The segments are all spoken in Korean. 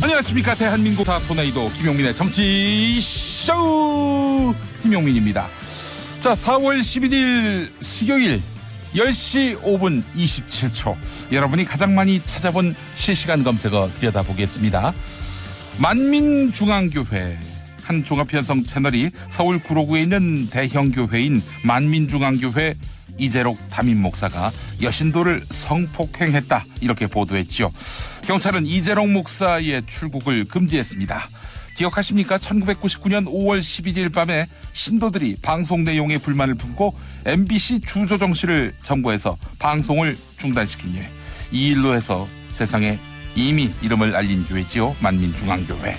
안녕하십니까. 대한민국 토네이도 김용민의 정치쇼 김용민입니다. 자, 4월 11일 수요일 10시 5분 27초 여러분이 가장 많이 찾아본 실시간 검색어 들여다보겠습니다. 만민중앙교회, 한 종합편성 채널이 서울 구로구에 있는 대형 교회인 만민중앙교회 이재록 담임 목사가 여신도를 성폭행했다, 이렇게 보도했지요. 경찰은 이재록 목사의 출국을 금지했습니다. 기억하십니까? 1999년 5월 11일 밤에 신도들이 방송 내용에 불만을 품고 MBC 주조정 씨를 정보해서 방송을 중단시킨 일. 이 일로 해서 세상에 이미 이름을 알린 교회지요. 만민중앙교회.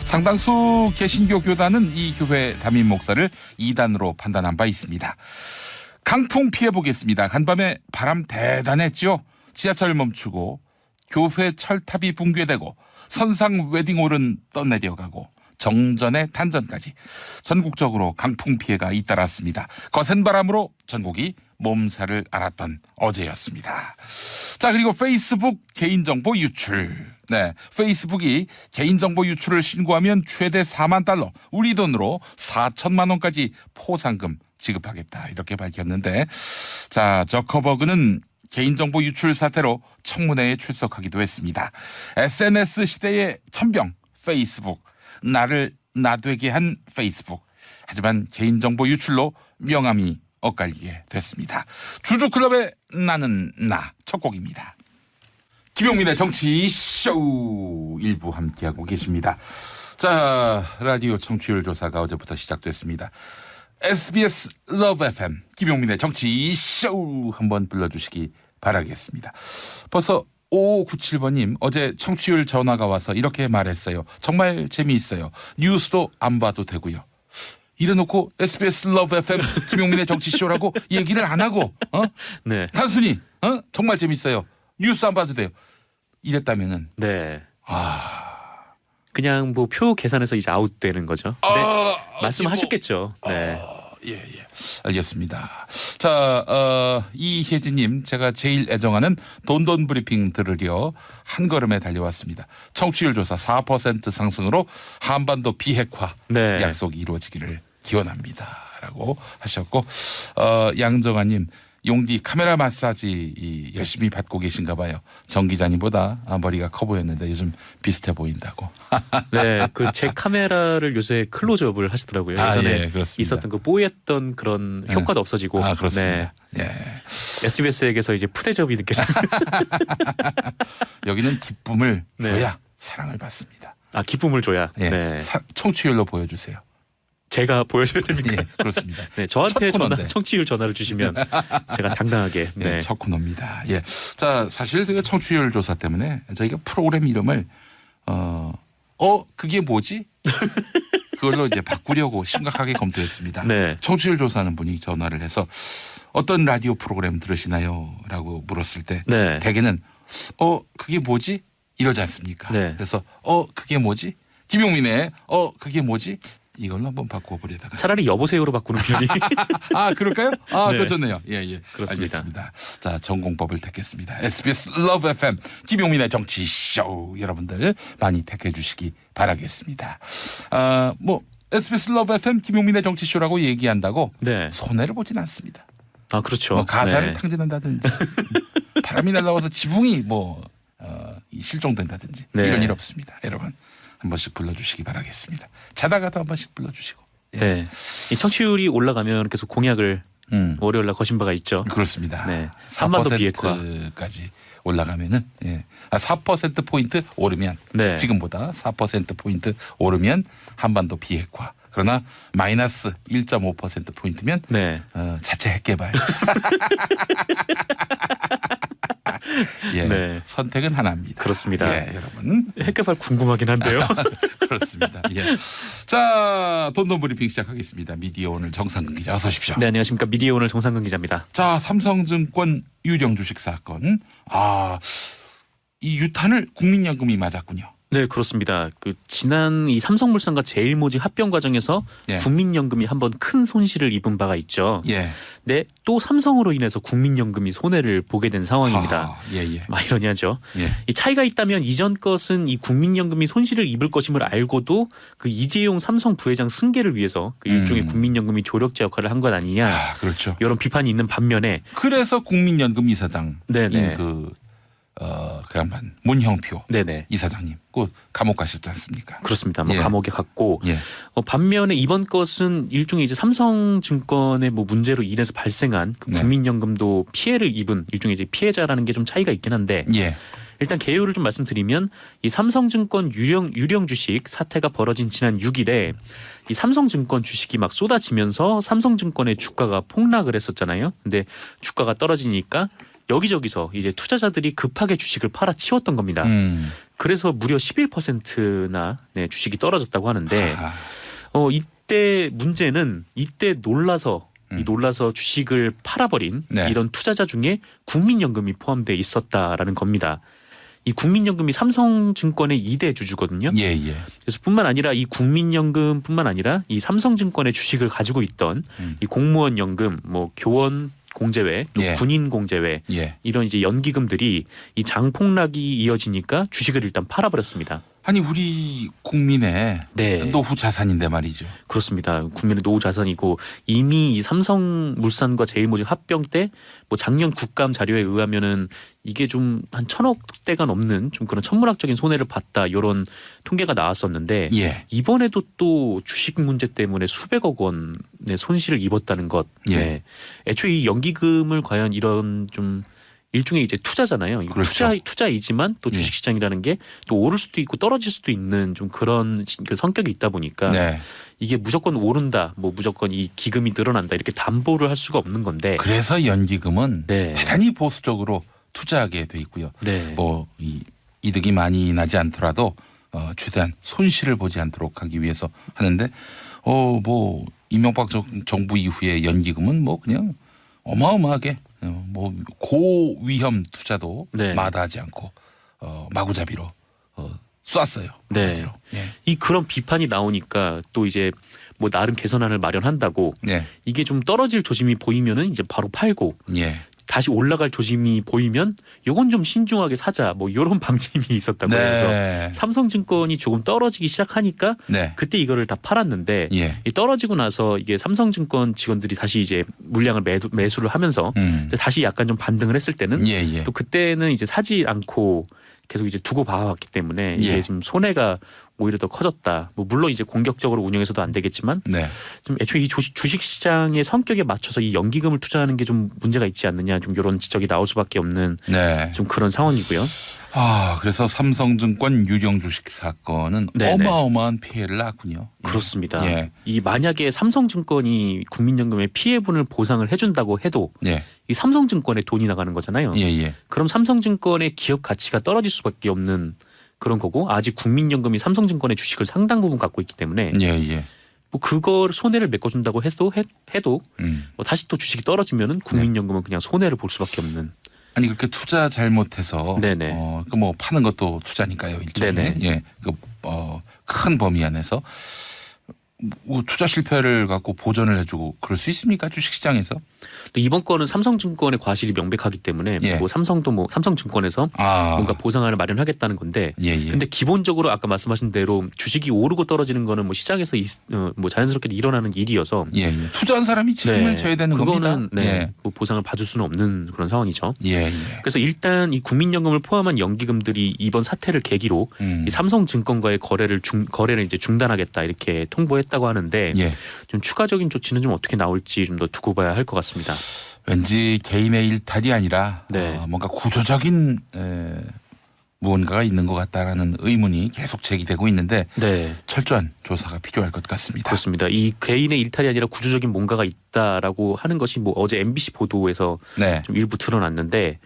상당수 개신교 교단은 이 교회 담임 목사를 이단으로 판단한 바 있습니다. 강풍 피해 보겠습니다. 간밤에 바람 대단했지요. 지하철 멈추고 교회 철탑이 붕괴되고 선상 웨딩홀은 떠내려가고 정전의 탄전까지 전국적으로 강풍 피해가 잇따랐습니다. 거센 바람으로 전국이 몸살을 앓았던 어제였습니다. 자, 그리고 페이스북 개인정보 유출. 네, 페이스북이 개인정보 유출을 신고하면 최대 4만 달러, 우리 돈으로 4천만 원까지 포상금 지급하겠다, 이렇게 밝혔는데, 자, 저커버그는 개인정보 유출 사태로 청문회에 출석하기도 했습니다. SNS 시대의 천병 페이스북, 나를 나되게 한 페이스북. 하지만 개인정보 유출로 명함이 엇갈리게 됐습니다. 주주클럽의 나는 나 첫 곡입니다. 김용민의 정치쇼 일부 함께하고 계십니다. 자, 라디오 청취율 조사가 어제부터 시작됐습니다. SBS 러브 FM 김용민의 정치쇼 한번 불러주시기 바라겠습니다. 벌써 5597번님, 어제 청취율 전화가 와서 이렇게 말했어요. 정말 재미있어요. 뉴스도 안 봐도 되고요. 이래놓고 SBS 러브 FM 김용민의 정치쇼라고 얘기를 안 하고 네. 단순히 정말 재밌어요. 뉴스 안 봐도 돼요. 이랬다면은 네. 그냥 뭐 표 계산해서 이제 아웃되는 거죠. 네. 말씀하셨겠죠. 네. 예. 알겠습니다. 자, 이혜진님, 제가 제일 애정하는 돈돈 브리핑 들으려 한 걸음에 달려왔습니다. 청취율 조사 4% 상승으로 한반도 비핵화 네. 약속이 이루어지기를 기원합니다라고 하셨고, 양정아님, 용디 카메라 마사지 열심히 받고 계신가 봐요. 정 기자님보다 머리가 커 보였는데 요즘 비슷해 보인다고. 네, 그 제 카메라를 요새 클로즈업을 하시더라고요. 예전에 예, 그렇습니다. 있었던 그 뽀였던 그런 효과도 없어지고. 그렇습니다. 네. 예. SBS에게서 이제 푸대접이 느껴집니다. 여기는 기쁨을 네. 줘야 사랑을 받습니다. 기쁨을 줘야. 예. 네. 청취율로 보여주세요. 제가 보여줘야 됩니까? 예, 그렇습니다. 네, 저한테 청취율 전화를 주시면 제가 당당하게. 네, 첫 코너입니다. 예, 자, 사실 그 청취율 조사 때문에 저희가 프로그램 이름을 그게 뭐지? 그걸로 이제 바꾸려고 심각하게 검토했습니다. 네. 청취율 조사하는 분이 전화를 해서 어떤 라디오 프로그램 들으시나요?라고 물었을 때 네. 대개는 그게 뭐지? 이러지 않습니까? 네. 그래서 그게 뭐지? 김용민의 그게 뭐지? 이걸로 한번 바꿔보려다가 차라리 여보세요로 바꾸는 편이. 그럴까요? 네. 그거 좋네요. 예. 그렇습니다. 알겠습니다. 자, 전공법을 택했습니다. SBS 러브 FM 김용민의 정치쇼 여러분들 많이 택해 주시기 바라겠습니다. SBS 러브 FM 김용민의 정치쇼라고 얘기한다고 네. 손해를 보진 않습니다. 그렇죠. 가사를 네. 탕진한다든지 바람이 날라와서 지붕이 실종된다든지 네. 이런 일 없습니다. 여러분 한 번씩 불러주시기 바라겠습니다. 자다가도 한 번씩 불러주시고. 예. 네. 이 청취율이 올라가면 계속 공약을 월요일날 거신 바가 있죠. 그렇습니다. 네. 한반도 비핵화 4%까지 올라가면은 4% 포인트 오르면 네. 지금보다 4% 포인트 오르면 한반도 비핵화. 그러나 마이너스 1.5% 포인트면 네. 자체 핵개발. 예, 네. 선택은 하나입니다. 그렇습니다. 예, 여러분. 핵개발 궁금하긴 한데요. 그렇습니다. 예. 자, 돈돈 브리핑 시작하겠습니다. 미디어 오늘 정상근 기자 어서 오십시오. 네, 안녕하십니까. 미디어 오늘 정상근 기자입니다. 자, 삼성증권 유령 주식 사건. 이 유탄을 국민연금이 맞았군요. 네, 그렇습니다. 그 지난 이 삼성물산과 제일모직 합병 과정에서 예. 국민연금이 한번 큰 손실을 입은 바가 있죠. 예. 네, 또 삼성으로 인해서 국민연금이 손해를 보게 된 상황입니다. 아, 예, 예. 아이러니하죠. 예. 이 차이가 있다면 이전 것은 이 국민연금이 손실을 입을 것임을 알고도 그 이재용 삼성 부회장 승계를 위해서 그 일종의 국민연금이 조력자 역할을 한 것 아니냐. 아, 그렇죠. 이런 비판이 있는 반면에 그래서 국민연금 이사장인 네네. 그 양반 문형표 네네. 이사장님 그 감옥 가셨지 않습니까? 그렇습니다. 뭐 예. 감옥에 갔고 예. 반면에 이번 것은 일종의 이제 삼성증권의 뭐 문제로 인해서 발생한 그 네. 국민연금도 피해를 입은 일종의 이제 피해자라는 게 좀 차이가 있긴 한데 예. 일단 개요를 좀 말씀드리면 이 삼성증권 유령 주식 사태가 벌어진 지난 6일에 이 삼성증권 주식이 막 쏟아지면서 삼성증권의 주가가 폭락을 했었잖아요. 근데 주가가 떨어지니까 여기저기서 이제 투자자들이 급하게 주식을 팔아치웠던 겁니다. 그래서 무려 11%나 네, 주식이 떨어졌다고 하는데 아, 이때 문제는 이때 놀라서 주식을 팔아버린 네. 이런 투자자 중에 국민연금이 포함되어 있었다라는 겁니다. 이 국민연금이 삼성증권의 2대 주주거든요. 예, 예. 그래서 뿐만 아니라 이 국민연금뿐만 아니라 이 삼성증권의 주식을 가지고 있던 이 공무원 연금, 뭐 교원 공제회, 또 예. 군인 공제회 예. 이런 이제 연기금들이 이 장폭락이 이어지니까 주식을 일단 팔아버렸습니다. 아니 우리 국민의 네. 노후 자산인데 말이죠. 그렇습니다. 국민의 노후 자산이고 이미 이 삼성물산과 제일모직 합병 때 뭐 작년 국감 자료에 의하면은 이게 좀 한 1,000억대가 넘는 좀 그런 천문학적인 손해를 봤다 이런 통계가 나왔었는데 예. 이번에도 또 주식 문제 때문에 수백억 원의 손실을 입었다는 것. 예. 네. 애초에 이 연기금을 과연 이런 좀 일종의 이제 투자잖아요. 그렇죠. 투자이지만 또 예. 주식시장이라는 게 또 오를 수도 있고 떨어질 수도 있는 좀 그런 그 성격이 있다 보니까 네. 이게 무조건 오른다, 뭐 무조건 이 기금이 늘어난다 이렇게 담보를 할 수가 없는 건데. 그래서 연기금은 네. 대단히 보수적으로 투자하게 돼 있고요. 네. 뭐 이 이득이 많이 나지 않더라도 최대한 손실을 보지 않도록 하기 위해서 하는데 뭐 이명박 정부 이후에 연기금은 뭐 그냥 어마어마하게 뭐 고위험 투자도 네. 마다하지 않고 마구잡이로 쐈어요. 네. 한마디로. 예. 이 그런 비판이 나오니까 또 이제 뭐 나름 개선안을 마련한다고 예. 이게 좀 떨어질 조짐이 보이면은 이제 바로 팔고 예. 다시 올라갈 조짐이 보이면 요건 좀 신중하게 사자 뭐 이런 방침이 있었다고 해서 네. 삼성증권이 조금 떨어지기 시작하니까 네. 그때 이거를 다 팔았는데 예. 이 떨어지고 나서 이게 삼성증권 직원들이 다시 이제 물량을 매수를 하면서 다시 약간 좀 반등을 했을 때는 예. 예. 또 그때는 이제 사지 않고 계속 이제 두고 봐왔기 때문에 이게 예. 좀 손해가 오히려 더 커졌다. 뭐 물론 이제 공격적으로 운영해서도 안 되겠지만 네. 좀 애초에 이 주식 시장의 성격에 맞춰서 이 연기금을 투자하는 게 좀 문제가 있지 않느냐 좀 이런 지적이 나올 수밖에 없는 네. 좀 그런 상황이고요. 그래서 삼성증권 유령 주식 사건은 네네. 어마어마한 피해를 낳았군요. 그렇습니다. 예. 이 만약에 삼성증권이 국민연금의 피해분을 보상을 해준다고 해도 예. 이 삼성증권에 돈이 나가는 거잖아요. 예. 예. 그럼 삼성증권의 기업 가치가 떨어질 수밖에 없는 그런 거고 아직 국민연금이 삼성증권의 주식을 상당 부분 갖고 있기 때문에 예. 예. 뭐 그걸 손해를 메꿔준다고 해도 뭐 다시 또 주식이 떨어지면은 국민연금은 그냥 손해를 볼 수밖에 없는. 아니 그렇게 투자 잘못해서 네네. 그 뭐 파는 것도 투자니까요. 일종의. 네네. 예. 큰 범위 안에서 뭐 투자 실패를 갖고 보전을 해주고 그럴 수 있습니까? 주식시장에서? 또 이번 건은 삼성증권의 과실이 명백하기 때문에 예. 뭐 삼성도 뭐 삼성증권에서 뭔가 보상안을 마련하겠다는 건데 예. 예. 근데 기본적으로 아까 말씀하신 대로 주식이 오르고 떨어지는 거는 뭐 시장에서 뭐 자연스럽게 일어나는 일이어서 예. 예. 투자한 사람이 책임을 져야 되는 그거는 겁니다. 예. 뭐 보상을 받을 수는 없는 그런 상황이죠. 예. 예. 그래서 일단 이 국민연금을 포함한 연기금들이 이번 사태를 계기로 이 삼성증권과의 거래를 이제 중단하겠다 이렇게 통보했다고 하는데 예. 좀 추가적인 조치는 좀 어떻게 나올지 좀 더 두고 봐야 할 것 같습니다. 왠지 개인의 일탈이 아니라 네. 뭔가 구조적인 무언가가 있는 것 같다라는 의문이 계속 제기되고 있는데 네. 철저한 조사가 필요할 것 같습니다. 그렇습니다. 이 개인의 일탈이 아니라 구조적인 뭔가가 있다라고 하는 것이 뭐 어제 MBC 보도에서 네. 좀 일부 드러났는데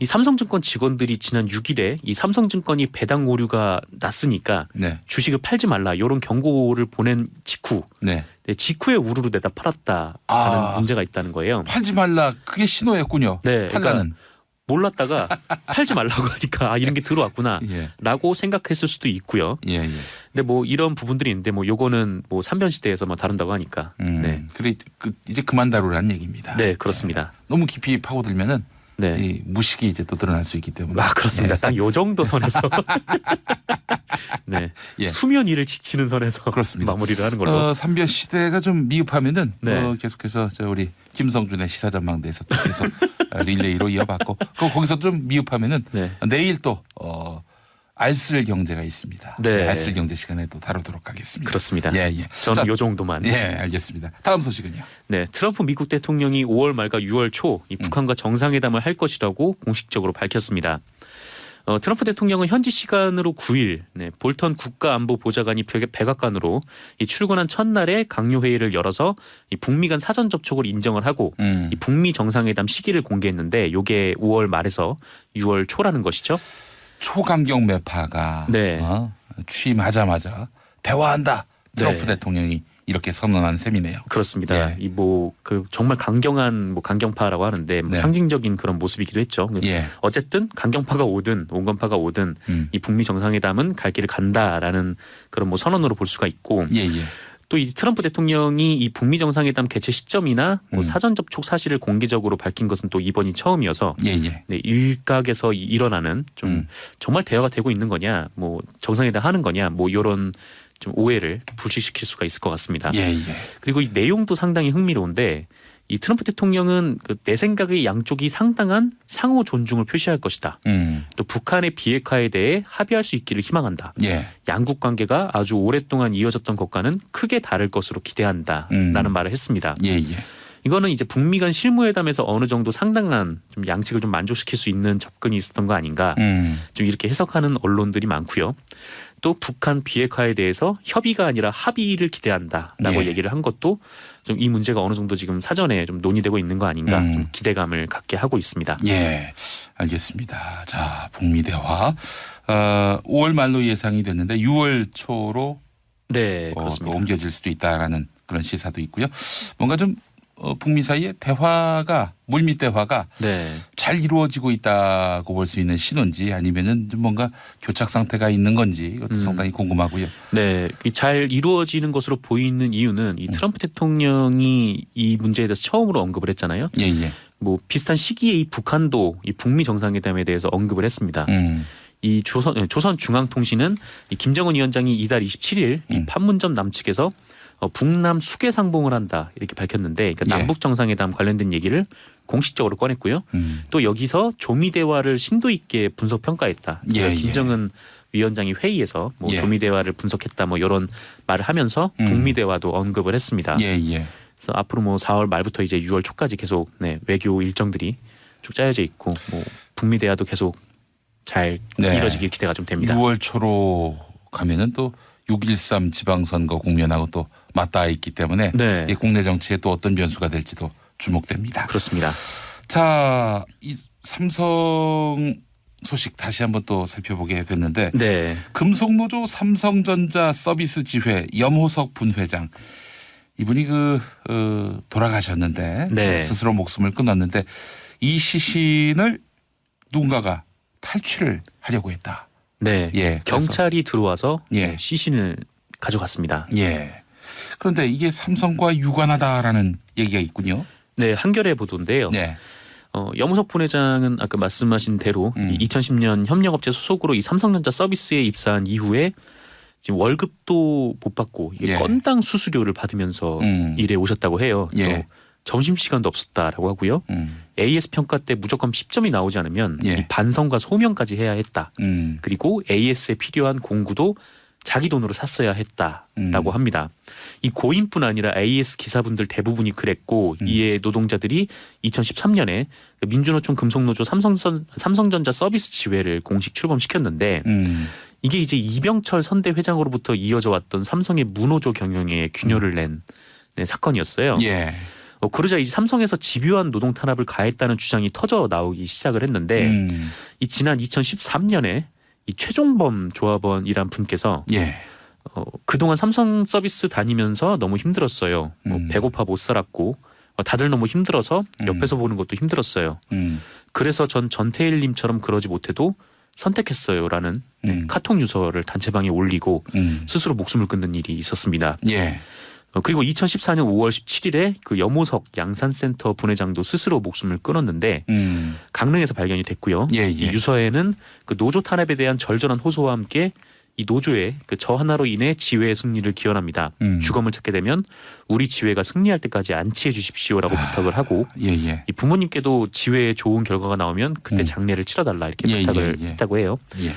이 삼성증권 직원들이 지난 6일에 이 삼성증권이 배당 오류가 났으니까 네. 주식을 팔지 말라 이런 경고를 보낸 직후 네. 직후에 우르르 내다 팔았다는 문제가 있다는 거예요. 팔지 말라 그게 신호였군요. 네, 팔라는. 몰랐다가 팔지 말라고 하니까 아, 이런 게 들어왔구나라고 예. 생각했을 수도 있고요. 예, 예. 근데 뭐 이런 부분들이 있는데 뭐 요거는 뭐 3변 시대에서 뭐 다룬다고 하니까. 네. 그래 이제 그만 다루라는 얘기입니다. 네, 그렇습니다. 너무 깊이 파고들면은 네. 이 무식이 이제 또 드러날 수 있기 때문에. 아, 그렇습니다. 네. 딱 요 정도 선에서 네. 예. 수면 위를 지치는 선에서 그렇습니다. 마무리를 하는 걸로. 3변 시대가 좀 미흡하면은 네. 계속해서 우리 김성준의 시사전망대에서 계속 릴레이로 이어봤고 거기서 좀 미흡하면은 네. 내일 또 알쓸 경제가 있습니다. 네. 알쓸 경제 시간에 또 다루도록 하겠습니다. 그렇습니다. 예, 예. 저는 요 정도만. 예, 알겠습니다. 다음 소식은요. 네, 트럼프 미국 대통령이 5월 말과 6월 초 이 북한과 정상회담을 할 것이라고 공식적으로 밝혔습니다. 트럼프 대통령은 현지 시간으로 9일 볼턴 국가안보보좌관이 백악관으로 이 출근한 첫날에 강요 회의를 열어서 이 북미 간 사전 접촉을 인정을 하고 이 북미 정상회담 시기를 공개했는데 이게 5월 말에서 6월 초라는 것이죠. 초강경 매파가 네. 취임하자마자 대화한다. 트럼프 네. 대통령이 이렇게 선언한 셈이네요. 그렇습니다. 예. 이 그 정말 강경한 강경파라고 하는데 네. 상징적인 그런 모습이기도 했죠. 예. 어쨌든 강경파가 오든 온건파가 오든 이 북미 정상회담은 갈 길을 간다라는 그런 선언으로 볼 수가 있고 예, 예. 또 이 트럼프 대통령이 이 북미 정상회담 개최 시점이나 사전 접촉 사실을 공개적으로 밝힌 것은 또 이번이 처음이어서 예, 예. 네, 일각에서 일어나는 좀 정말 대화가 되고 있는 거냐, 뭐 정상회담 하는 거냐, 뭐 이런 좀 오해를 불식시킬 수가 있을 것 같습니다. 예, 예. 그리고 이 내용도 상당히 흥미로운데 이 트럼프 대통령은 내 생각에 양쪽이 상당한 상호 존중을 표시할 것이다. 또 북한의 비핵화에 대해 합의할 수 있기를 희망한다. 예. 양국 관계가 아주 오랫동안 이어졌던 것과는 크게 다를 것으로 기대한다라는 말을 했습니다. 예, 예. 이거는 이제 북미 간 실무회담에서 어느 정도 상당한 좀 양측을 좀 만족시킬 수 있는 접근이 있었던 거 아닌가 좀 이렇게 해석하는 언론들이 많고요. 또 북한 비핵화에 대해서 협의가 아니라 합의를 기대한다라고 예. 얘기를 한 것도 좀 이 문제가 어느 정도 지금 사전에 좀 논의되고 있는 거 아닌가 좀 기대감을 갖게 하고 있습니다. 예, 알겠습니다. 자, 북미 대화 5월 말로 예상이 됐는데 6월 초로 네, 또 그렇습니다. 옮겨질 수도 있다라는 그런 시사도 있고요. 뭔가 좀 북미 사이에 대화가 물밑 대화가 네. 잘 이루어지고 있다고 볼 수 있는 신호인지 아니면은 좀 뭔가 교착 상태가 있는 건지 이것도 상당히 궁금하고요. 네, 잘 이루어지는 것으로 보이는 이유는 이 트럼프 대통령이 이 문제에 대해서 처음으로 언급을 했잖아요. 예, 예. 뭐 비슷한 시기에 이 북한도 이 북미 정상회담에 대해서 언급을 했습니다. 이 조선중앙통신은 이 김정은 위원장이 이달 27일 이 판문점 남측에서 북남 수계 상봉을 한다 이렇게 밝혔는데 그러니까 예. 남북 정상회담 관련된 얘기를 공식적으로 꺼냈고요. 또 여기서 조미 대화를 심도 있게 분석 평가했다. 그러니까 예, 김정은 위원장이 회의에서 뭐 예. 조미 대화를 분석했다 뭐 이런 말을 하면서 북미 대화도 언급을 했습니다. 예, 예. 그래서 앞으로 뭐 4월 말부터 이제 6월 초까지 계속 외교 일정들이 쭉 짜여져 있고 뭐 북미 대화도 계속 잘 네. 이뤄지길 기대가 좀 됩니다. 6월 초로 가면은 또 6.13 지방선거 국면하고 또 맞닿아 있기 때문에 네. 이 국내 정치에 또 어떤 변수가 될지도 주목됩니다. 그렇습니다. 자, 이 삼성 소식 다시 한번 또 살펴보게 됐는데 네. 금속노조 삼성전자 서비스 지회 염호석 분회장 이분이 돌아가셨는데 네. 스스로 목숨을 끊었는데 이 시신을 누군가가 탈취를 하려고 했다. 네. 예, 경찰이 들어와서 예. 시신을 가져갔습니다. 예. 그런데 이게 삼성과 유관하다라는 얘기가 있군요. 네, 한겨레 보도인데요. 네. 염우석 분회장은 아까 말씀하신 대로 2010년 협력업체 소속으로 이 삼성전자 서비스에 입사한 이후에 지금 월급도 못 받고 이게 예. 건당 수수료를 받으면서 일해 오셨다고 해요. 예. 또 점심 시간도 없었다라고 하고요. AS 평가 때 무조건 10점이 나오지 않으면 예. 이 반성과 소명까지 해야 했다. 그리고 AS에 필요한 공구도 자기 돈으로 샀어야 했다라고 합니다. 이 고인뿐 아니라 AS 기사분들 대부분이 그랬고 이에 노동자들이 2013년에 민주노총 금속노조 삼성전자 서비스 지회를 공식 출범시켰는데 이게 이제 이병철 선대 회장으로부터 이어져 왔던 삼성의 무노조 경영에 균열을 낸 사건이었어요. 예. 그러자 이제 삼성에서 집요한 노동 탄압을 가했다는 주장이 터져 나오기 시작을 했는데 이 지난 2013년에 이 최종범 조합원이란 분께서 예. 그동안 삼성 서비스 다니면서 너무 힘들었어요. 뭐 배고파 못 살았고 다들 너무 힘들어서 옆에서 보는 것도 힘들었어요. 그래서 전 전태일님처럼 그러지 못해도 선택했어요라는 카톡 유서를 단체방에 올리고 스스로 목숨을 끊는 일이 있었습니다. 예. 그리고 2014년 5월 17일에 그 염호석 양산센터 분회장도 스스로 목숨을 끊었는데 강릉에서 발견이 됐고요. 예, 예. 이 유서에는 그 노조 탄압에 대한 절절한 호소와 함께 이 노조의 그 저 하나로 인해 지회의 승리를 기원합니다. 주검을 찾게 되면 우리 지회가 승리할 때까지 안치해 주십시오라고 부탁을 하고 예, 예. 이 부모님께도 지회에 좋은 결과가 나오면 그때 장례를 치러달라 이렇게 예, 부탁을 예, 예. 했다고 해요. 예.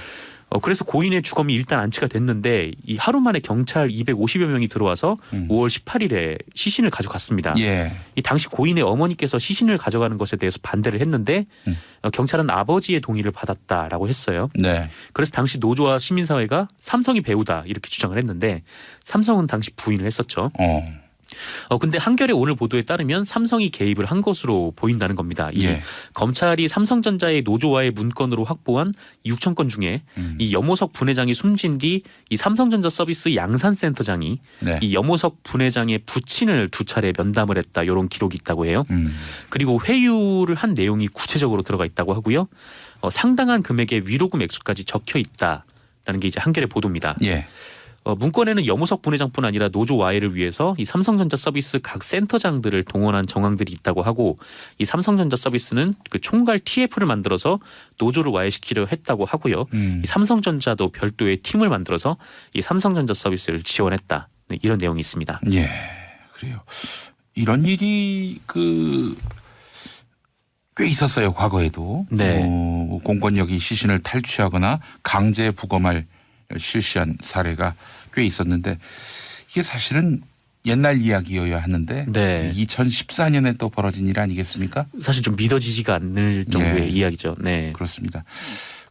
그래서 고인의 주검이 일단 안치가 됐는데 이 하루 만에 경찰 250여 명이 들어와서 5월 18일에 시신을 가져갔습니다. 예. 이 당시 고인의 어머니께서 시신을 가져가는 것에 대해서 반대를 했는데 경찰은 아버지의 동의를 받았다라고 했어요. 네. 그래서 당시 노조와 시민사회가 삼성이 배우다 이렇게 주장을 했는데 삼성은 당시 부인을 했었죠. 근데 한겨레 오늘 보도에 따르면 삼성이 개입을 한 것으로 보인다는 겁니다. 이 예. 검찰이 삼성전자의 노조와의 문건으로 확보한 6천 건 중에 이 염호석 분회장이 숨진 뒤 이 삼성전자 서비스 양산센터장이 네. 이 염호석 분회장의 부친을 2차례 면담을 했다 이런 기록이 있다고 해요. 그리고 회유를 한 내용이 구체적으로 들어가 있다고 하고요. 상당한 금액의 위로금 액수까지 적혀 있다라는 게 이제 한겨레 보도입니다. 예. 문건에는 염호석 분회장뿐 아니라 노조 와해를 위해서 이 삼성전자 서비스 각 센터장들을 동원한 정황들이 있다고 하고 이 삼성전자 서비스는 그 총괄 TF를 만들어서 노조를 와해시키려 했다고 하고요. 이 삼성전자도 별도의 팀을 만들어서 이 삼성전자 서비스를 지원했다. 네, 이런 내용이 있습니다. 예. 그래요. 이런 일이 꽤 있었어요. 과거에도. 네. 공권력이 시신을 탈취하거나 강제 부검할 실시한 사례가 꽤 있었는데 이게 사실은 옛날 이야기여야 하는데 네. 2014년에 또 벌어진 일 아니겠습니까? 사실 좀 믿어지지가 않을 정도의 예. 이야기죠. 네. 그렇습니다.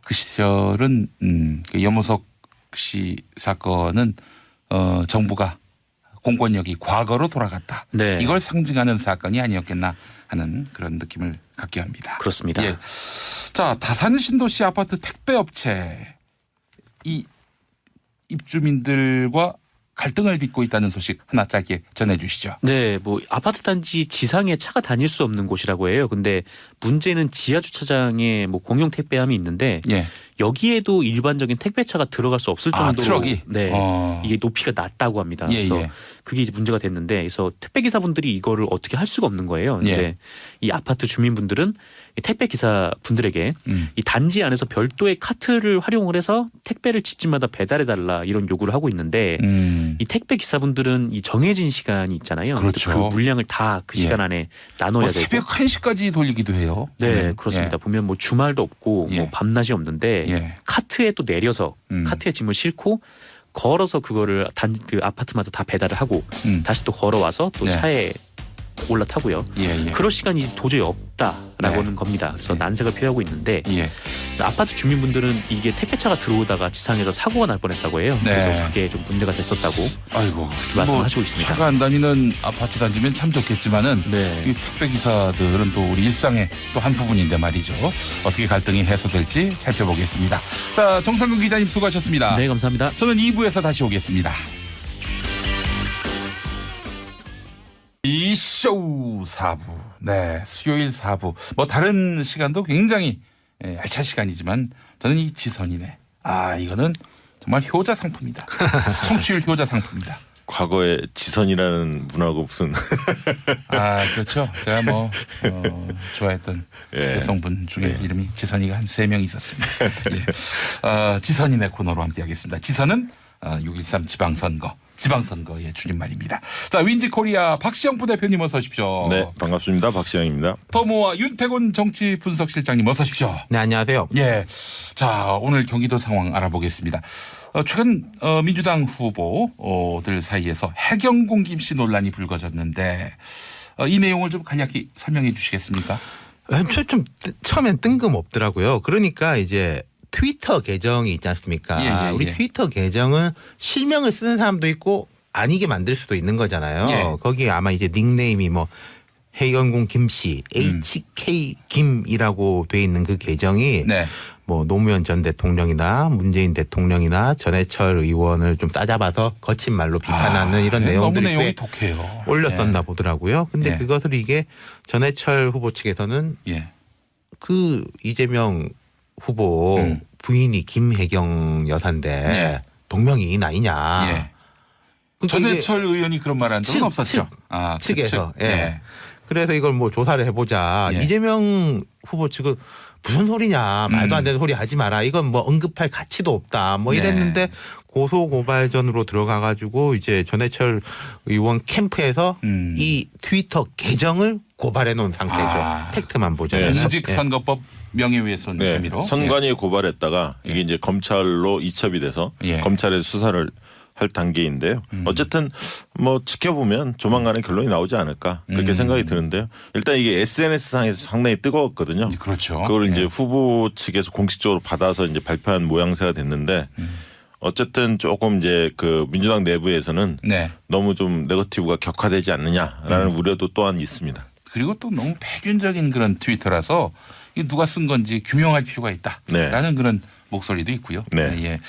그 시절은 그 염호석 씨 사건은 정부가 공권력이 과거로 돌아갔다. 네. 이걸 상징하는 사건이 아니었겠나 하는 그런 느낌을 갖게 합니다. 그렇습니다. 예. 자, 다산 신도시 아파트 택배업체 이 입주민들과 갈등을 빚고 있다는 소식 하나 짧게 전해주시죠. 네, 뭐 아파트 단지 지상에 차가 다닐 수 없는 곳이라고 해요. 근데 문제는 지하 주차장에 뭐 공용 택배함이 있는데 예. 여기에도 일반적인 택배차가 들어갈 수 없을 정도로 트럭이? 네, 이게 높이가 낮다고 합니다. 예, 그래서 예. 그게 이제 문제가 됐는데, 그래서 택배 기사분들이 이거를 어떻게 할 수가 없는 거예요. 근데 예. 이 아파트 주민분들은 이 택배 기사 분들에게 이 단지 안에서 별도의 카트를 활용을 해서 택배를 집집마다 배달해 달라 이런 요구를 하고 있는데 이 택배 기사분들은 이 정해진 시간이 있잖아요. 그렇죠. 그 물량을 다 그 시간 예. 안에 나눠야 뭐 되고. 새벽 1시까지 돌리기도 해요. 네, 보면. 그렇습니다. 보면 뭐 주말도 없고 예. 뭐 밤낮이 없는데 예. 카트에 또 내려서 카트에 짐을 싣고 걸어서 그거를 그 아파트마다 다 배달을 하고 다시 또 걸어와서 또 네. 차에 올라타고요. 예, 예. 그럴 시간이 도저히 없다라고 하는 겁니다. 그래서 예. 난색을 표하고 있는데 예. 아파트 주민분들은 이게 택배차가 들어오다가 지상에서 사고가 날 뻔했다고 해요. 네. 그래서 그게 좀 문제가 됐었다고 아이고. 말씀하시고 있습니다. 차가 안 다니는 아파트 단지면 참 좋겠지만은 네. 이 택배 기사들은 또 우리 일상의 또 한 부분인데 말이죠. 어떻게 갈등이 해소될지 살펴보겠습니다. 자, 정상근 기자님 수고하셨습니다. 네, 감사합니다. 저는 2부에서 다시 오겠습니다. 이쇼 4부. 네, 수요일 4부. 뭐 다른 시간도 굉장히 알찬 시간이지만 저는 이 지선이네. 이거는 정말 효자 상품이다. 청취율 효자 상품이다. 과거에 지선이라는 분하고 무슨 그렇죠. 제가 뭐 좋아했던 예. 여성분 중에 이름이 지선이가 한 3명 있었습니다. 예. 지선이네 코너로 함께하겠습니다. 지선은 6.13 지방선거의 줄임말입니다. 자, 윈지코리아 박시영 부대표님 어서 오십시오. 네, 반갑습니다. 박시영입니다. 더모아 윤태곤 정치분석실장님 어서 오십시오. 네, 안녕하세요. 예. 자, 오늘 경기도 상황 알아보겠습니다. 최근 민주당 후보들 사이에서 해경공 김씨 논란이 불거졌는데 이 내용을 좀 간략히 설명해 주시겠습니까? 좀 처음엔 뜬금없더라고요. 그러니까 이제 트위터 계정이 있지 않습니까? 우리 트위터 계정은 실명을 쓰는 사람도 있고 아니게 만들 수도 있는 거잖아요. 예. 거기에 아마 이제 닉네임이 뭐 해경공 김씨 HK 김이라고 돼 있는 그 계정이 네. 뭐 노무현 전 대통령이나 문재인 대통령이나 전해철 의원을 좀 싸잡아서 거친 말로 비판하는 이런 너무 내용들이 내용이 꽤 독해요. 올렸었나 보더라고요. 근데 예. 그것을 이게 전해철 후보 측에서는 예. 그 이재명 후보 부인이 김혜경 여사인데 예. 동명이인 아니냐. 예. 그러니까 이게 전해철 의원이 그런 말 한 적은 없었죠. 아, 그 측에서. 측. 예. 그래서 이걸 뭐 조사를 해보자. 예. 이재명 후보 측은 무슨 소리냐. 말도 안 되는 소리 하지 마라. 이건 뭐 언급할 가치도 없다. 뭐 네. 이랬는데 고소고발전으로 들어가가지고 이제 전해철 의원 캠프에서 이 트위터 계정을 고발해 놓은 상태죠. 아. 팩트만 보자면. 네. 공직선거법 명예훼손 네. 혐의로. 선관위에 고발했다가 이게 이제 검찰로 이첩이 돼서 예. 검찰에 수사를 할 단계인데요. 어쨌든 뭐 지켜보면 조만간에 결론이 나오지 않을까 그렇게 생각이 드는데요. 일단 이게 SNS 상에서 상당히 뜨거웠거든요. 그렇죠. 그걸 이제 예. 후보 측에서 공식적으로 받아서 이제 발표한 모양새가 됐는데 어쨌든 조금 이제 그 민주당 내부에서는 네. 너무 좀 네거티브가 격화되지 않느냐라는 우려도 또한 있습니다. 그리고 또 너무 패륜적인 그런 트위터라서 이게 누가 쓴 건지 규명할 필요가 있다라는 네. 그런 목소리도 있고요. 네. 예.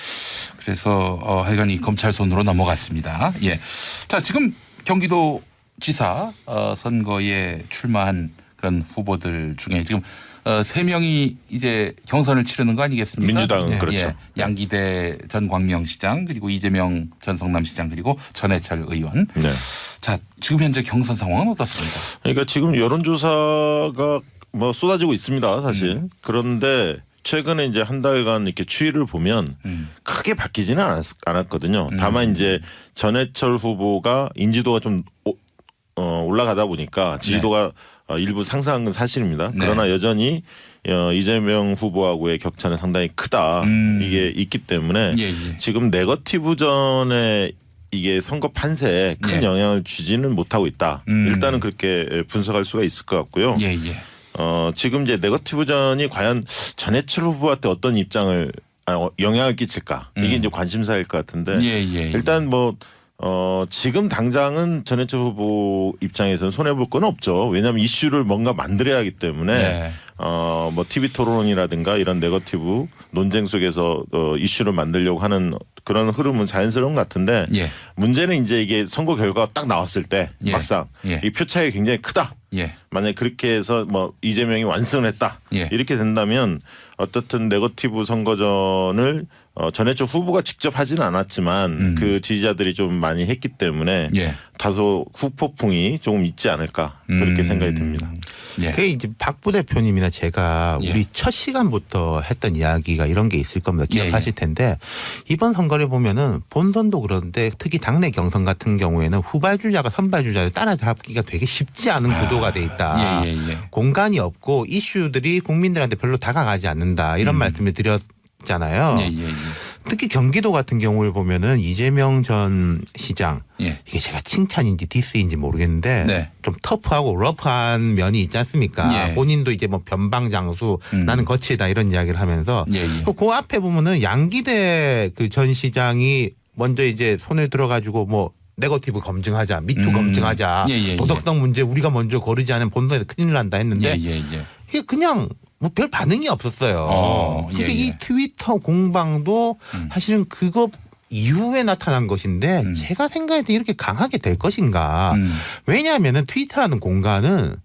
그래서 하여간 이 검찰 손으로 넘어갔습니다. 예. 자, 지금 경기도 지사 선거에 출마한 그런 후보들 중에 지금 3명이 이제 경선을 치르는 거 아니겠습니까? 민주당은 예. 그렇죠. 예. 양기대 전 광명시장 그리고 이재명 전 성남시장 그리고 전해철 의원. 네. 자, 지금 현재 경선 상황은 어떻습니까? 그러니까 지금 여론조사가 뭐 쏟아지고 있습니다, 사실. 그런데 최근에 이제 한 달간 이렇게 추이를 보면 크게 바뀌지는 않았거든요. 다만 이제 전해철 후보가 인지도가 좀 올라가다 보니까 지지도가 일부 상승한 건 사실입니다. 네. 그러나 여전히 이재명 후보하고의 격차는 상당히 크다. 이게 있기 때문에 예, 예. 지금 네거티브전에 이게 선거 판세에 큰 예. 영향을 주지는 못하고 있다. 일단은 그렇게 분석할 수가 있을 것 같고요. 예, 예. 지금 이제 네거티브전이 과연 전해철 후보한테 어떤 입장을 영향을 끼칠까 이게 이제 관심사일 것 같은데 예, 예. 일단 뭐 지금 당장은 전해철 후보 입장에서는 손해 볼 건 없죠. 왜냐하면 이슈를 뭔가 만들어야 하기 때문에 네. 뭐 TV 토론이라든가 이런 네거티브 논쟁 속에서 이슈를 만들려고 하는 그런 흐름은 자연스러운 것 같은데 예. 문제는 이제 이게 선거 결과가 딱 나왔을 때 예. 막상 예. 이 표 차이가 굉장히 크다. 예. 만약에 그렇게 해서 뭐 이재명이 완승을 했다. 예. 이렇게 된다면 어떻든 네거티브 선거전을 전해철 후보가 직접 하지는 않았지만 그 지지자들이 좀 많이 했기 때문에 예. 다소 후폭풍이 조금 있지 않을까 그렇게 생각이 듭니다. 예. 그게 이제 박 부대표님이나 제가 예. 우리 첫 시간부터 했던 이야기가 이런 게 있을 겁니다. 기억하실 텐데 이번 선거를 보면은 본선도 그런데 특히 당내 경선 같은 경우에는 후발주자가 선발주자를 따라잡기가 되게 쉽지 않은 구도가 돼 있다. 예, 예, 예. 공간이 없고 이슈들이 국민들한테 별로 다가가지 않는다. 이런 말씀을 드렸잖아요. 예, 예, 예. 특히 경기도 같은 경우를 보면은 이재명 전 시장 예. 이게 제가 칭찬인지 디스인지 모르겠는데 네. 좀 터프하고 러프한 면이 있지 않습니까? 예. 본인도 이제 뭐 변방 장수 나는 거칠다 이런 이야기를 하면서 예, 예. 그 앞에 보면은 양기대 그 전 시장이 먼저 이제 손을 들어가지고 뭐 네거티브 검증하자, 미투 검증하자, 예, 예, 예. 도덕성 문제 우리가 먼저 거르지 않으면 본선에서 큰일 난다 했는데 예, 예, 예. 이게 그냥 뭐 별 반응이 없었어요. 예, 그게 예. 이 트위터 공방도 사실은 그거 이후에 나타난 것인데 제가 생각할 때 이렇게 강하게 될 것인가. 왜냐하면은 트위터라는 공간은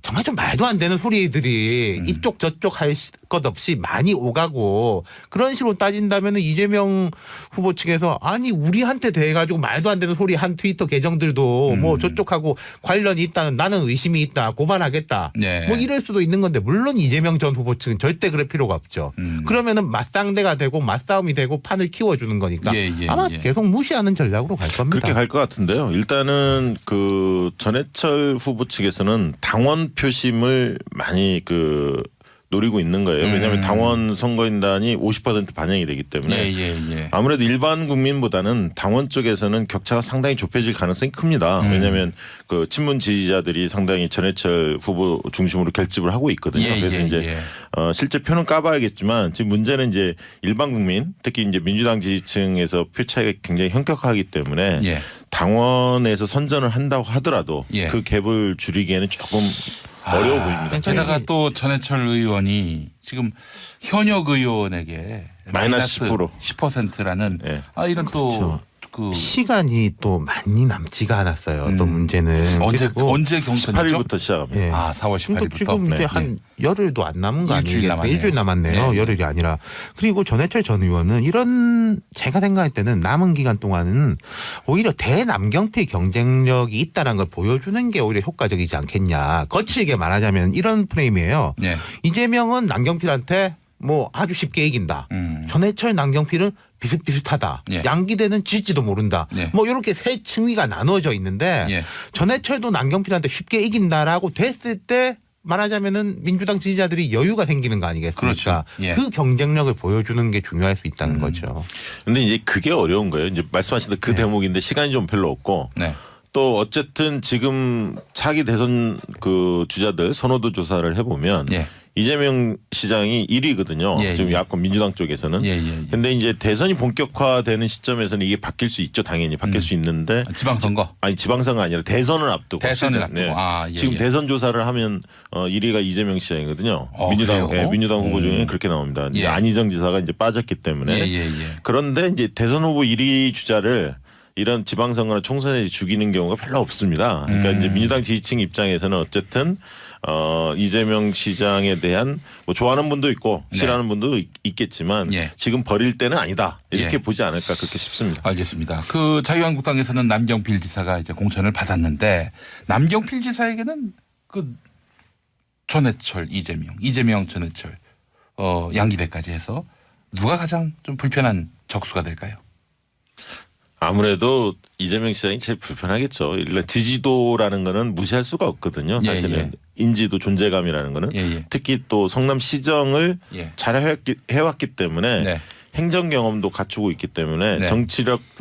정말 좀 말도 안 되는 소리들이 이쪽 저쪽 할 것 없이 많이 오가고 그런 식으로 따진다면 이재명 후보 측에서 아니 우리한테 대해 가지고 말도 안 되는 소리 한 트위터 계정들도 뭐 저쪽하고 관련이 있다는 나는 의심이 있다 고발하겠다 네. 뭐 이럴 수도 있는 건데 물론 이재명 전 후보 측은 절대 그럴 필요가 없죠. 그러면은 맞상대가 되고 맞싸움이 되고 판을 키워주는 거니까 예, 예, 아마 예. 계속 무시하는 전략으로 갈 겁니다. 그렇게 갈 것 같은데요. 일단은 그 전해철 후보 측에서는 당원 표심을 많이 그 노리고 있는 거예요. 왜냐하면 당원 선거인단이 50% 반영이 되기 때문에 예. 아무래도 일반 국민보다는 당원 쪽에서는 격차가 상당히 좁혀질 가능성이 큽니다. 왜냐하면 그 친문 지지자들이 상당히 전해철 후보 중심으로 결집을 하고 있거든요. 그래서 이제 실제 표는 까봐야겠지만 지금 문제는 이제 일반 국민 특히 이제 민주당 지지층에서 표 차이가 굉장히 현격하기 때문에 당원에서 선전을 한다고 하더라도 그 갭을 줄이기에는 조금 어려워 보입니다. 게다가 또 전해철 의원이 지금 현역 의원에게 마이너스 10%라는 이런 또 그 시간이 또 많이 남지가 않았어요. 또 문제는 언제 경선이죠? 18일부터 시작합니다. 4월 18일부터. 지금 이제 한 열흘도 안 남은 거 일주일 아니겠어요? 남았네요. 일주일 남았네요. 열흘이 아니라. 그리고 전해철 전 의원은 이런 제가 생각할 때는 남은 기간 동안은 오히려 대남경필 경쟁력이 있다는 걸 보여주는 게 오히려 효과적이지 않겠냐. 거칠게 말하자면 이런 프레임이에요. 이재명은 남경필한테 뭐 아주 쉽게 이긴다. 전해철 남경필은 비슷비슷하다. 양기대는 질지도 모른다. 뭐 이렇게 세 층위가 나눠져 있는데 전해철도 남경필한테 쉽게 이긴다라고 됐을 때 말하자면은 민주당 지지자들이 여유가 생기는 거 아니겠습니까? 그 경쟁력을 보여주는 게 중요할 수 있다는 거죠. 근데 이제 그게 어려운 거예요. 이제 말씀하신 그 대목인데 시간이 좀 별로 없고 또 어쨌든 지금 차기 대선 그 주자들 선호도 조사를 해보면 이재명 시장이 1위거든요. 지금 야권 민주당 쪽에서는. 근데 이제 대선이 본격화되는 시점에서는 이게 바뀔 수 있죠. 당연히 바뀔 수 있는데. 지방선거? 아니 지방선거 아니라 대선을 앞두고. 대선을 앞두고. 지금 대선 조사를 하면 1위가 이재명 시장이거든요. 민주당 후보 중에 그렇게 나옵니다. 이제 안희정 지사가 이제 빠졌기 때문에. 그런데 이제 대선 후보 1위 주자를 이런 지방선거나 총선에 죽이는 경우가 별로 없습니다. 그러니까 이제 민주당 지지층 입장에서는 어쨌든 이재명 시장에 대한 뭐 좋아하는 분도 있고 싫어하는 분도 있겠지만 지금 버릴 때는 아니다 이렇게 보지 않을까 그렇게 싶습니다. 알겠습니다. 그 자유한국당에서는 남경필 지사가 이제 공천을 받았는데 남경필 지사에게는 그 전해철, 이재명, 전해철, 양기대까지 해서 누가 가장 좀 불편한 적수가 될까요? 아무래도 이재명 시장이 제일 불편하겠죠. 일단 지지도라는 거는 무시할 수가 없거든요. 사실은 인지도 존재감이라는 거는 특히 또 성남시정을 잘 해왔기 때문에 행정 경험도 갖추고 있기 때문에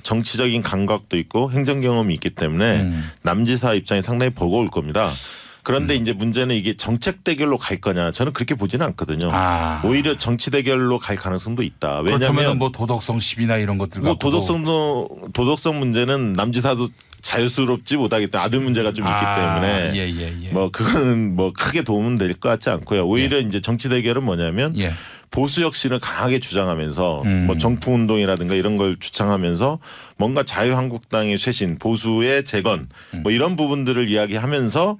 정치적인 감각도 있고 행정 경험이 있기 때문에 남지사 입장이 상당히 버거울 겁니다. 그런데 이제 문제는 이게 정책 대결로 갈 거냐 저는 그렇게 보지는 않거든요. 오히려 정치 대결로 갈 가능성도 있다. 왜냐하면 뭐 도덕성 시비나 이런 것들 뭐 도덕성 문제는 남지사도 자유스럽지 못하겠다. 아들 문제가 좀 있기 때문에 뭐 그거는 뭐 크게 도움은 될 것 같지 않고요. 오히려 이제 정치 대결은 뭐냐면 보수 혁신을 강하게 주장하면서 뭐 정풍 운동이라든가 이런 걸 주창하면서 뭔가 자유한국당의 쇄신, 보수의 재건 뭐 이런 부분들을 이야기하면서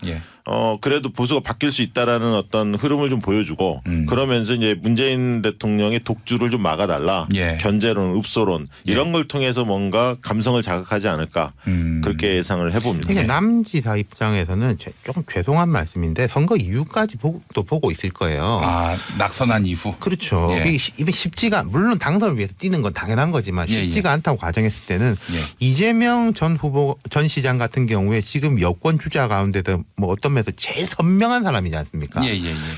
그래도 보수가 바뀔 수 있다라는 어떤 흐름을 좀 보여주고 그러면서 이제 문재인 대통령의 독주를 좀 막아달라. 견제론, 읍소론 이런 걸 통해서 뭔가 감성을 자극하지 않을까 그렇게 예상을 해봅니다. 그러니까 남지사 입장에서는 조금 죄송한 말씀인데 선거 이후까지 또 보고 있을 거예요. 낙선한 이후. 그렇죠. 이게 쉽지가 물론 당선을 위해서 뛰는 건 당연한 거지만 쉽지가 않다고 가정했을 때는 이재명 전 후보 전 시장 같은 경우에 지금 여권 주자 가운데도 뭐 어떤 면에서 제일 선명한 사람이지 않습니까?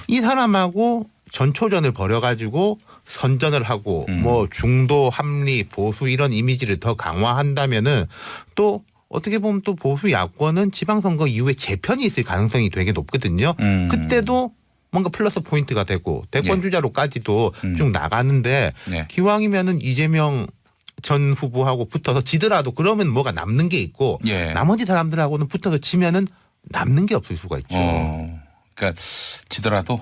이 사람하고 전초전을 벌여가지고 선전을 하고 뭐 중도 합리 보수 이런 이미지를 더 강화한다면은 또 어떻게 보면 또 보수 야권은 지방선거 이후에 재편이 있을 가능성이 되게 높거든요. 그때도 뭔가 플러스 포인트가 되고 대권 주자로까지도 쭉 나가는데 기왕이면은 이재명 전 후보하고 붙어서 지더라도 그러면 뭐가 남는 게 있고 나머지 사람들하고는 붙어서 지면은 남는 게 없을 수가 있죠. 그러니까 지더라도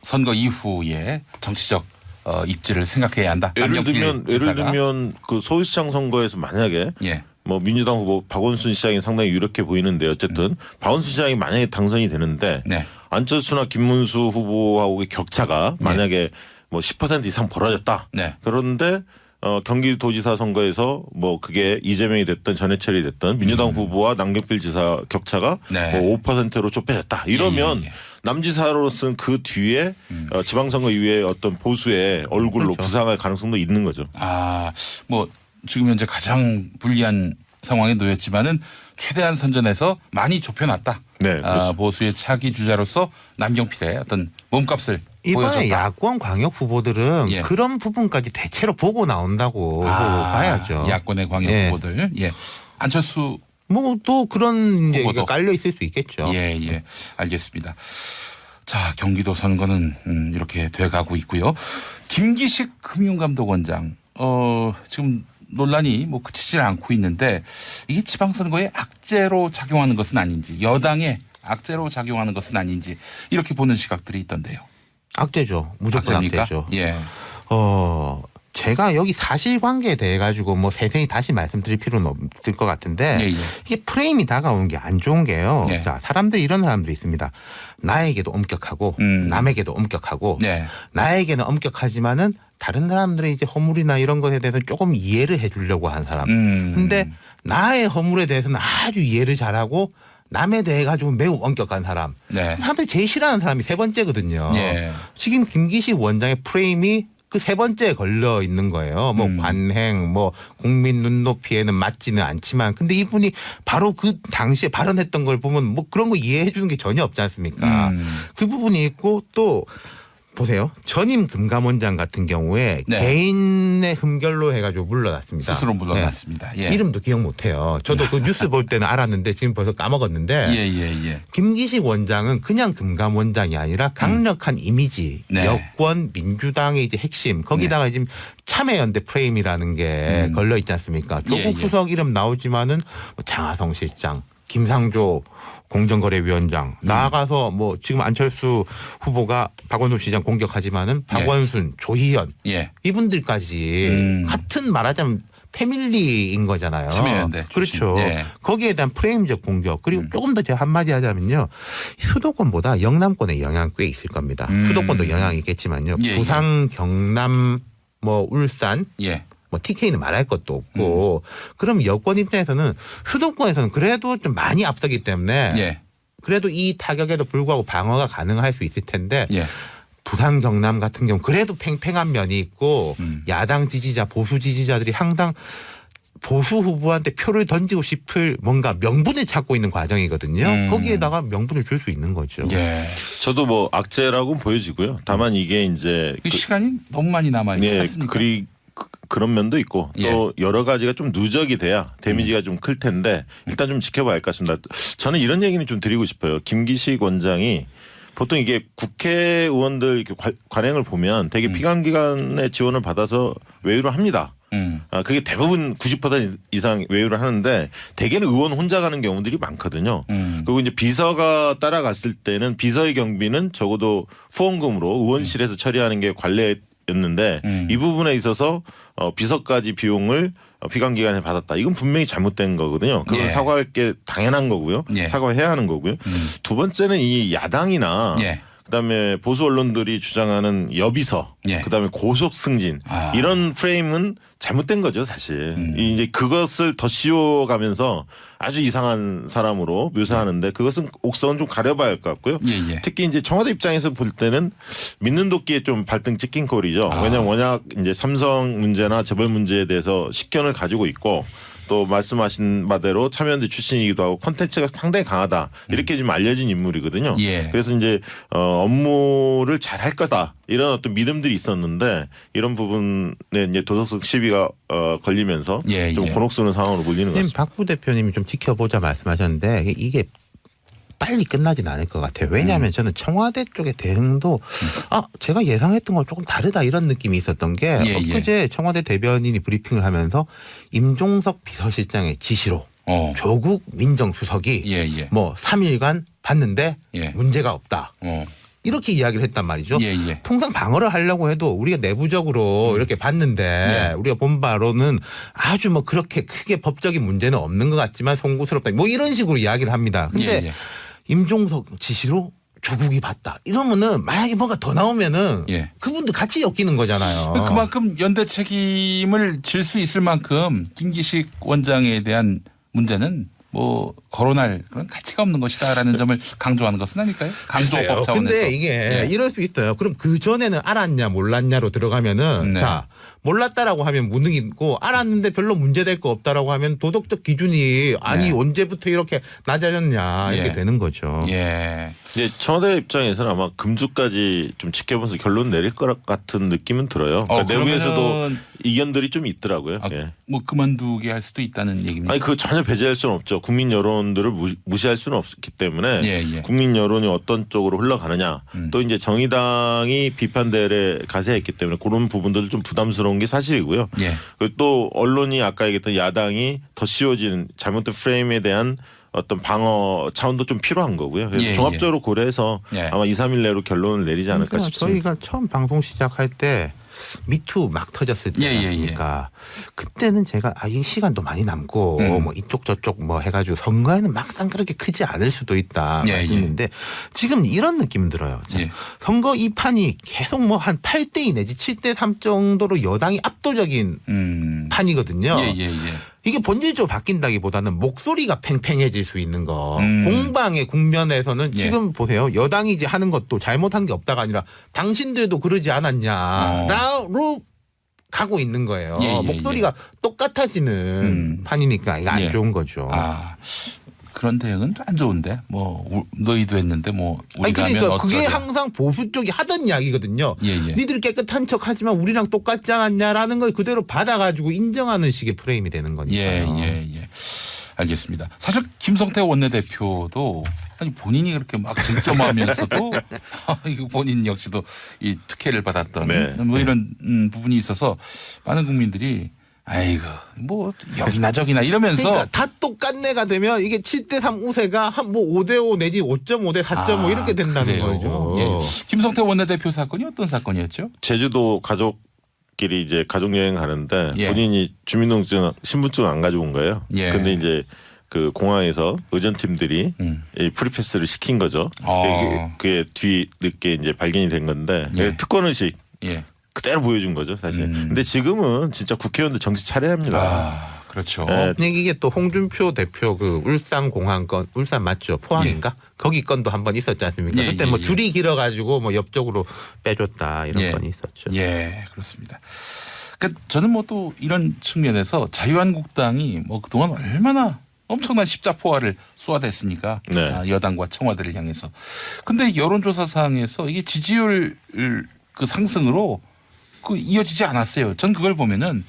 선거 이후에 정치적 입지를 생각해야 한다. 예를 들면 그 서울시장 선거에서 만약에 뭐 민주당 후보 박원순 시장이 상당히 유력해 보이는데 어쨌든 박원순 시장이 만약에 당선이 되는데 안철수나 김문수 후보하고의 격차가 만약에 뭐 10% 이상 벌어졌다. 그런데 경기도지사 선거에서 뭐 그게 이재명이 됐든 전해철이 됐든 민주당 후보와 남경필 지사 격차가 뭐 5%로 좁혀졌다. 이러면 남지사로서는 그 뒤에 지방선거 이후에 어떤 보수의 얼굴로 부상할 가능성도 있는 거죠. 뭐 지금 현재 가장 불리한 상황에 놓였지만은 최대한 선전해서 많이 좁혀놨다. 보수의 차기 주자로서 남경필의 어떤 몸값을 이번에 보여줬다. 야권 광역 후보들은 예. 그런 부분까지 대체로 보고 나온다고 봐야죠. 야권의 광역 예. 후보들. 예. 안철수 뭐 또 그런 이제 후보도. 깔려 있을 수 있겠죠. 예, 예. 알겠습니다. 자, 경기도 선거는 이렇게 돼가고 있고요. 김기식 금융감독원장 지금 논란이 뭐 그치질 않고 있는데 이게 지방선거에 악재로 작용하는 것은 아닌지 여당에 악재로 작용하는 것은 아닌지 이렇게 보는 시각들이 있던데요. 악재죠. 무조건 악재입니까? 악재죠. 예. 제가 여기 사실관계에 대해 가지고 뭐 세세히 다시 말씀드릴 필요는 없을 것 같은데 예, 예. 이게 프레임이 다가오는 게 안 좋은 게요. 네. 자, 사람들이 이런 사람들이 있습니다. 나에게도 엄격하고 남에게도 엄격하고 네. 나에게는 엄격하지만은 다른 사람들의 이제 허물이나 이런 것에 대해서 조금 이해를 해주려고 하는 사람. 근데 나의 허물에 대해서는 아주 이해를 잘하고 남에 대해 가지고 매우 엄격한 사람. 네. 사람들이 제일 싫어하는 사람이 세 번째거든요. 예. 지금 김기식 원장의 프레임이 그 세 번째에 걸려 있는 거예요. 뭐 관행, 뭐 국민 눈높이에는 맞지는 않지만, 근데 이분이 바로 그 당시에 발언했던 걸 보면 뭐 그런 거 이해해 주는 게 전혀 없지 않습니까? 그 부분이 있고 또 보세요. 전임 금감원장 같은 경우에 네. 개인의 흠결로 해가지고 물러났습니다. 스스로 물러났습니다. 네. 예. 이름도 기억 못해요. 저도 그 뉴스 볼 때는 알았는데 지금 벌써 까먹었는데. 예. 김기식 원장은 그냥 금감원장이 아니라 강력한 이미지, 네. 여권 민주당의 이제 핵심, 거기다가 지금 참여연대 프레임이라는 게 걸려 있지 않습니까? 예, 조국 예. 수석 이름 나오지만은 뭐 장하성 실장, 김상조 공정거래위원장 나아가서 뭐 지금 안철수 후보가 박원순 시장 공격하지만은 박원순, 조희연 예. 이분들까지 같은 말하자면 패밀리인 거잖아요. 참여연대 출신. 그렇죠. 예. 거기에 대한 프레임적 공격 그리고 조금 더 제가 한마디 하자면요. 수도권보다 영남권에 영향 꽤 있을 겁니다. 수도권도 영향이 있겠지만요. 예, 부산, 경남, 뭐 울산 예. 뭐 TK는 말할 것도 없고 그럼 여권 입장에서는 수도권에서는 그래도 좀 많이 앞서기 때문에 예. 그래도 이 타격에도 불구하고 방어가 가능할 수 있을 텐데 예. 부산 경남 같은 경우 그래도 팽팽한 면이 있고 야당 지지자 보수 지지자들이 항상 보수 후보한테 표를 던지고 싶을 뭔가 명분을 찾고 있는 과정이거든요. 거기에다가 명분을 줄 수 있는 거죠. 예. 저도 뭐 악재라고 보여지고요. 다만 이게 이제 이 시간이 너무 많이 남아 있지 않습니까? 그런 면도 있고 예. 또 여러 가지가 좀 누적이 돼야 데미지가 좀 클 텐데 일단 좀 지켜봐야 할 것 같습니다. 저는 이런 얘기는 좀 드리고 싶어요. 김기식 원장이 보통 이게 국회의원들 이렇게 관행을 보면 되게 피감기관의 지원을 받아서 외유를 합니다. 그게 대부분 90% 이상 외유를 하는데 대개는 의원 혼자 가는 경우들이 많거든요. 그리고 이제 비서가 따라갔을 때는 비서의 경비는 적어도 후원금으로 의원실에서 처리하는 게 관례였는데 이 부분에 있어서 비서까지 비용을 피감기관에 받았다. 이건 분명히 잘못된 거거든요. 그건 예. 사과할 게 당연한 거고요. 예. 사과해야 하는 거고요. 두 번째는 이 야당이나 예. 그다음에 보수 언론들이 주장하는 여비서, 예. 그다음에 고속 승진 이런 프레임은 잘못된 거죠, 사실. 이제 그것을 더 씌워가면서 아주 이상한 사람으로 묘사하는데 그것은 옥선은 좀 가려봐야 할 것 같고요. 예. 특히 이제 청와대 입장에서 볼 때는 믿는 도끼에 좀 발등 찍힌 꼴이죠. 왜냐하면 워낙 이제 삼성 문제나 재벌 문제에 대해서 식견을 가지고 있고. 또 말씀하신 바대로 참여연대 출신이기도 하고 콘텐츠가 상당히 강하다 이렇게 좀 알려진 인물이거든요. 예. 그래서 이제 업무를 잘할 거다 이런 어떤 믿음들이 있었는데 이런 부분에 이제 도덕성 시비가 걸리면서 예, 좀 예. 곤혹스러운 상황으로 몰리는 것 지금 같습니다. 박 부대표님이 좀 지켜보자 말씀하셨는데 이게 빨리 끝나진 않을 것 같아요. 왜냐하면 저는 청와대 쪽의 대응도 제가 예상했던 건 조금 다르다 이런 느낌이 있었던 게 예, 엊그제 청와대 대변인이 브리핑을 하면서 임종석 비서실장의 지시로 조국 민정수석이 예. 뭐 3일간 봤는데 예. 문제가 없다. 이렇게 이야기를 했단 말이죠. 예. 통상 방어를 하려고 해도 우리가 내부적으로 이렇게 봤는데 우리가 본 바로는 아주 뭐 그렇게 크게 법적인 문제는 없는 것 같지만 송구스럽다. 뭐 이런 식으로 이야기를 합니다. 근데 예. 임종석 지시로 조국이 봤다. 이러면은 만약에 뭐가 더 나오면은 예. 그분도 같이 엮이는 거잖아요. 그만큼 연대 책임을 질 수 있을 만큼 김기식 원장에 대한 문제는 뭐 거론할 그런 가치가 없는 것이다라는 점을 강조하는 것은 아닐까요? 강조법 차원에서. 근데 이게 예. 이럴 수 있어요. 그럼 그 전에는 알았냐 몰랐냐로 들어가면은 네. 자 몰랐다라고 하면 무능이고 알았는데 별로 문제될 거 없다라고 하면 도덕적 기준이 아니 네. 언제부터 이렇게 낮아졌냐 이렇게 예. 되는 거죠. 예. 이제 청와대 입장에서는 아마 금주까지 좀 지켜보면서 결론 내릴 것 같은 느낌은 들어요. 그러니까 내부에서도 그러면은 이견들이 좀 있더라고요. 예. 뭐 그만두게 할 수도 있다는 얘기입니다. 아니 그 전혀 배제할 수는 없죠. 국민 여론들을 무시할 수는 없기 때문에 예. 국민 여론이 어떤 쪽으로 흘러가느냐 또 이제 정의당이 비판대에 가세했기 때문에 그런 부분들 좀 부담스러운 게 사실이고요. 예. 그리고 또 언론이 아까 얘기했던 야당이 더 씌워진 잘못된 프레임에 대한 어떤 방어 차원도 좀 필요한 거고요. 그래서 예, 종합적으로 고려해서 예. 아마 2, 3일 내로 결론을 내리지 않을까 싶습니다. 저희가 처음 방송 시작할 때 미투 막 터졌을 때 예. 아닙니까? 그때는 제가 이 시간도 많이 남고 뭐 이쪽 저쪽 뭐 해가지고 선거에는 막상 그렇게 크지 않을 수도 있다 예. 말씀인데 지금 이런 느낌 들어요. 자, 예. 선거 이 판이 계속 뭐 한 8대2 내지 7대3 정도로 여당이 압도적인 판이거든요. 예. 이게 본질적으로 바뀐다기보다는 목소리가 팽팽해질 수 있는 거. 음. 공방의 국면에서는 예. 지금 보세요. 여당이 이제 하는 것도 잘못한 게 없다가 아니라 당신들도 그러지 않았냐로 가고 있는 거예요. 예. 목소리가 똑같아지는 판이니까 이거 안 예. 좋은 거죠. 그런 대응은 안 좋은데 뭐 너희도 했는데 뭐 아니 우리가 하면 그러니까 그게 어쩌냐. 항상 보수 쪽이 하던 이야기거든요. 예. 니들 깨끗한 척 하지만 우리랑 똑같지 않았냐라는 걸 그대로 받아가지고 인정하는 식의 프레임이 되는 거니까요. 예. 알겠습니다. 사실 김성태 원내대표도 아니 본인이 그렇게 막 쟁점하면서도 이거 본인 역시도 이 특혜를 받았던 네. 뭐 이런 부분이 있어서 많은 국민들이 아이고 뭐 여기나 저기나 이러면서 그러니까 다 똑같네가 되면 이게 7대3 우세가 한 뭐 5대5 내지 5.5 대 4.5 이렇게 된다는 그래요. 거죠. 예. 김성태 원내대표 사건이 어떤 사건이었죠? 제주도 가족끼리 이제 가족 여행 가는데 예. 본인이 주민등록증 신분증 안 가지고 온 거예요. 예. 근데 이제 그 공항에서 의전팀들이 음. 이 프리패스를 시킨 거죠. 어. 그게 뒤 늦게 이제 발견이 된 건데 예. 특권 의식 예. 그대로 보여준 거죠, 사실. 근데 지금은 진짜 국회의원들 정신 차려야 합니다. 그렇죠. 예. 이게 또 홍준표 대표 그 울산 공항 건 울산 맞죠? 포항인가? 거기 건도 한번 있었지 않습니까? 예, 그때 예, 뭐 예. 줄이 길어가지고 뭐 옆쪽으로 빼줬다 이런 예. 건이 있었죠. 예, 그렇습니다. 그러니까 저는 뭐 또 이런 측면에서 자유한국당이 뭐 그동안 얼마나 엄청난 십자포화를 쏘아댔습니까? 네. 여당과 청와대를 향해서. 근데 여론조사상에서 이게 지지율 그 상승으로 그 이어지지 않았어요. 전 그걸 보면은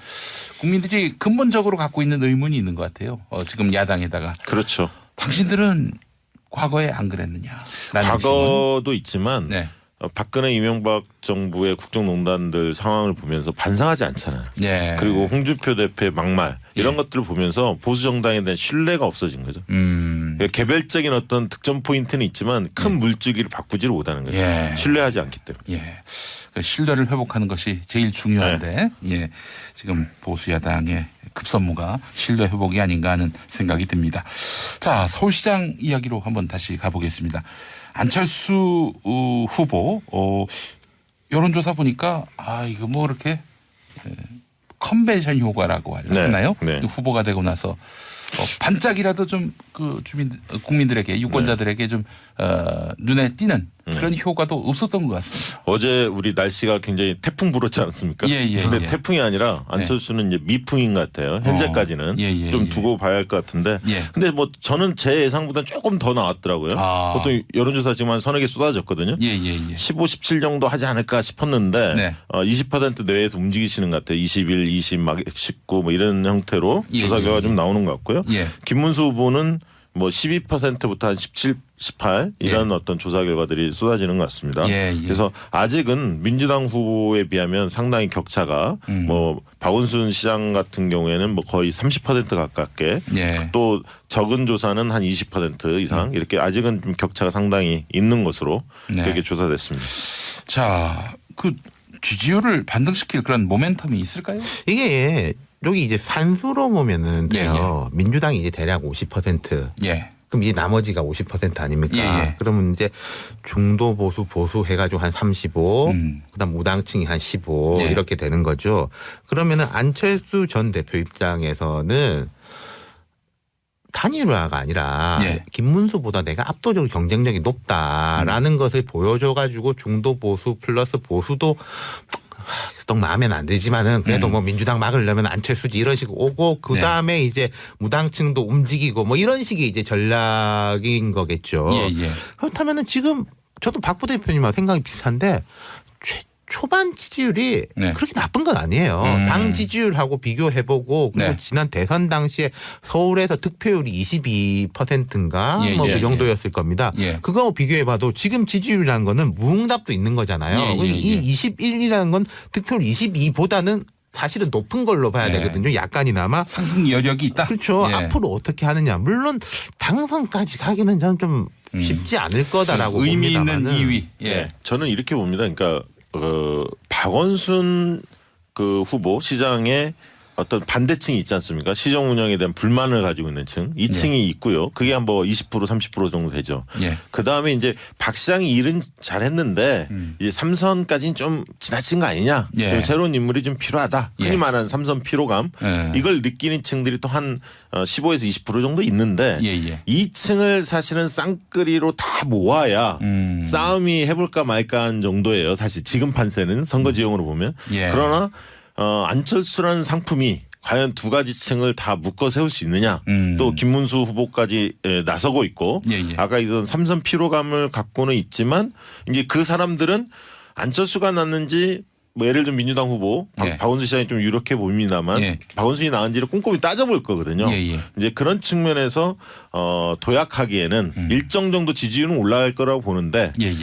국민들이 근본적으로 갖고 있는 의문이 있는 것 같아요. 지금 야당에다가 그렇죠. 당신들은 과거에 안 그랬느냐? 과거도 있지만 네. 박근혜 이명박 정부의 국정농단들 상황을 보면서 반성하지 않잖아요. 네. 그리고 홍준표 대표의 막말 이런 예. 것들을 보면서 보수 정당에 대한 신뢰가 없어진 거죠. 그러니까 개별적인 어떤 득점 포인트는 있지만 큰 물줄기를 바꾸지를 못하는 거죠. 예. 신뢰하지 않기 때문에. 예. 그 신뢰를 회복하는 것이 제일 중요한데 예. 지금 보수 야당의 급선무가 신뢰 회복이 아닌가 하는 생각이 듭니다. 자, 서울시장 이야기로 한번 다시 가보겠습니다. 안철수 후보 여론조사 보니까 이거 뭐 이렇게 컨벤션 효과라고 하나요? 네. 후보가 되고 나서 반짝이라도 좀 그 국민들에게 유권자들에게 좀 눈에 띄는 그런 효과도 없었던 것 같습니다. 어제 우리 날씨가 굉장히 태풍 불었지 않습니까? 예. 근데 태풍이 아니라 안철수는 이제 미풍인 것 같아요. 현재까지는 예. 좀 두고 봐야 할 것 같은데. 예. 근데 뭐 저는 제 예상보다 조금 더 나왔더라고요. 보통 여론조사 지금 한 서너 개 쏟아졌거든요. 예. 15, 17 정도 하지 않을까 싶었는데 네. 20% 내외에서 움직이시는 것 같아요. 21, 20, 막 19 뭐 이런 형태로 조사 결과가 좀 나오는 것 같고요. 예. 김문수 후보는 뭐 12%부터 한 17, 18 이런 어떤 조사 결과들이 쏟아지는 것 같습니다. 예. 그래서 아직은 민주당 후보에 비하면 상당히 격차가 뭐 박원순 시장 같은 경우에는 뭐 거의 30% 가깝게 예. 또 적은 조사는 한 20% 이상 이렇게 아직은 좀 격차가 상당히 있는 것으로 네. 그렇게 조사됐습니다. 자, 그 지지율을 반등시킬 그런 모멘텀이 있을까요? 이게 여기 이제 산수로 보면은 돼요. 민주당이 이제 대략 50%. 예. 그럼 이제 나머지가 50% 아닙니까? 예. 그러면 이제 중도 보수 해가지고 한 35, 그다음 우당층이 한 15 예. 이렇게 되는 거죠. 그러면은 안철수 전 대표 입장에서는 단일화가 아니라 예. 김문수보다 내가 압도적으로 경쟁력이 높다라는 것을 보여줘가지고 중도 보수 플러스 보수도 또 마음에는 안 들지만은 그래도 뭐 민주당 막으려면 안철수지 이런 식으로 오고 그 다음에 이제 무당층도 움직이고 뭐 이런 식의 이제 전략인 거겠죠. 예. 그렇다면은 지금 저도 박 부대표님하고 생각이 비슷한데 초반 지지율이 네. 그렇게 나쁜 건 아니에요. 당 지지율하고 비교해보고 그리고 네. 지난 대선 당시에 서울에서 득표율이 22%인가 예, 뭐 예, 그 정도였을 겁니다. 예. 그거하고 비교해봐도 지금 지지율이라는 거는 무응답도 있는 거잖아요. 예, 예, 이 예. 21이라는 건 득표율 22보다는 사실은 높은 걸로 봐야 네. 되거든요. 약간이나마. 상승 여력이 있다. 그렇죠. 예. 앞으로 어떻게 하느냐. 물론 당선까지 가기는 저는 좀 쉽지 않을 거다라고 의미 있는 봅니다만은. 2위. 예. 저는 이렇게 봅니다. 그러니까 박원순 그 후보 시장의 어떤 반대층이 있지 않습니까? 시정 운영에 대한 불만을 가지고 있는 층, 이 층이 있고요. 그게 한 뭐 20% 30% 정도 되죠. 예. 그 다음에 이제 박 시장이 일은 잘했는데 이제 삼선까지는 좀 지나친 거 아니냐? 예. 좀 새로운 인물이 좀 필요하다. 흔히 예. 말하는 삼선 피로감. 예. 이걸 느끼는 층들이 또 한 15에서 20% 정도 있는데 예. 이 층을 사실은 쌍끌이로 다 모아야 음. 싸움이 해볼까 말까 하는 정도예요. 사실 지금 판세는 선거 지형으로 보면. 예. 그러나 안철수라는 상품이 과연 두 가지 층을 다 묶어 세울 수 있느냐. 또 김문수 후보까지 나서고 있고 예. 아까 이런 삼선 피로감을 갖고는 있지만 이제 그 사람들은 안철수가 났는지 뭐 예를 들면 민주당 후보 예. 박원순 시장이 좀 유력해 보입니다만 예. 박원순이 나은지를 꼼꼼히 따져볼 거거든요. 예. 이제 그런 측면에서 도약하기에는 일정 정도 지지율은 올라갈 거라고 보는데 예.